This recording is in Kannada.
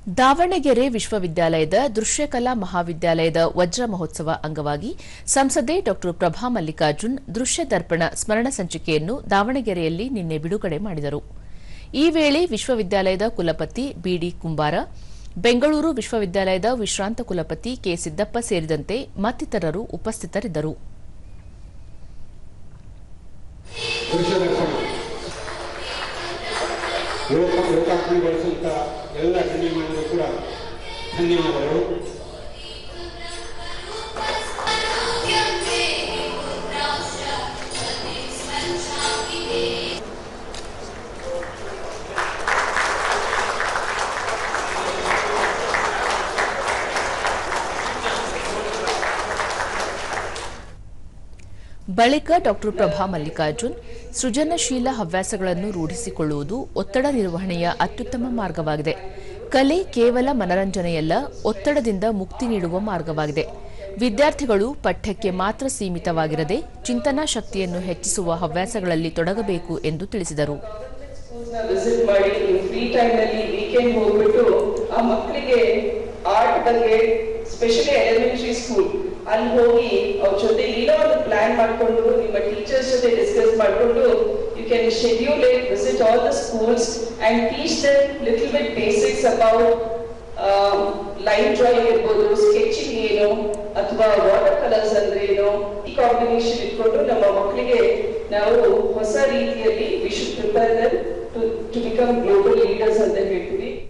ದಾವಣಗೆರೆ ವಿಶ್ವವಿದ್ಯಾಲಯದ ದೃಶ್ಯಕಲಾ ಮಹಾವಿದ್ಯಾಲಯದ ವಜ್ರ ಮಹೋತ್ಸವ ಅಂಗವಾಗಿ ಸಂಸದೆ ಡಾ ಪ್ರಭಾ ಮಲ್ಲಿಕಾರ್ಜುನ್ ದೃಶ್ಯ ದರ್ಪಣ ಸ್ಮರಣ ಸಂಚಿಕೆಯನ್ನು ದಾವಣಗೆರೆಯಲ್ಲಿ ನಿನ್ನೆ ಬಿಡುಗಡೆ ಮಾಡಿದರು. ಈ ವೇಳೆ ವಿಶ್ವವಿದ್ಯಾಲಯದ ಕುಲಪತಿ ಬಿಡಿ ಕುಂಬಾರ, ಬೆಂಗಳೂರು ವಿಶ್ವವಿದ್ಯಾಲಯದ ವಿಶ್ರಾಂತ ಕುಲಪತಿ ಕೆ ಸಿದ್ದಪ್ಪ ಸೇರಿದಂತೆ ಮತ್ತಿತರರು ಉಪಸ್ಥಿತರಿದ್ದರು. ಲೋಕಾರ್ಪಣೆಗೊಳಿಸುವಂತ ಎಲ್ಲ ಗಣ್ಯಮಾನ್ಯರು ಕೂಡ ಧನ್ಯವಾದಗಳು. ಬಳಿಕ ಡಾ ಪ್ರಭಾ ಮಲ್ಲಿಕಾರ್ಜುನ್ ಸೃಜನಶೀಲ ಹವ್ಯಾಸಗಳನ್ನು ರೂಢಿಸಿಕೊಳ್ಳುವುದು ಒತ್ತಡ ನಿರ್ವಹಣೆಯ ಅತ್ಯುತ್ತಮ ಮಾರ್ಗವಾಗಿದೆ. ಕಲೆ ಕೇವಲ ಮನರಂಜನೆಯಲ್ಲ, ಒತ್ತಡದಿಂದ ಮುಕ್ತಿ ನೀಡುವ ಮಾರ್ಗವಾಗಿದೆ. ವಿದ್ಯಾರ್ಥಿಗಳು ಪಠ್ಯಕ್ಕೆ ಮಾತ್ರ ಸೀಮಿತವಾಗಿರದೆ ಚಿಂತನಾ ಶಕ್ತಿಯನ್ನು ಹೆಚ್ಚಿಸುವ ಹವ್ಯಾಸಗಳಲ್ಲಿ ತೊಡಗಬೇಕು ಎಂದು ತಿಳಿಸಿದರು. ಅಲ್ಲಿ ಹೋಗಿ ಅವ್ರ ಜೊತೆ ಏನೋ ಒಂದು ಪ್ಲಾನ್ ಮಾಡ್ಕೊಂಡು ನಿಮ್ಮ ಟೀಚರ್ಸ್ ಜೊತೆ ಡಿಸ್ಕಸ್ ಮಾಡ್ಕೊಂಡು you can schedule it, visit all the schools and teach them little bit basics about line drawing ಇರ್ಬೋದು, ಸ್ಕೆಚಿಂಗ್ ಏನು ಅಥವಾ ವಾಟರ್ ಕಲರ್ಸ್ ಅಂದ್ರೆ ಏನು, ಈ ಕಾಂಬಿನೇಷನ್ ಇಟ್ಕೊಂಡು ನಮ್ಮ ಮಕ್ಕಳಿಗೆ ನಾವು ಹೊಸ ರೀತಿಯಲ್ಲಿ we should prepare them to become global leaders ಅಂತ ಹೇಳ್ತೀವಿ.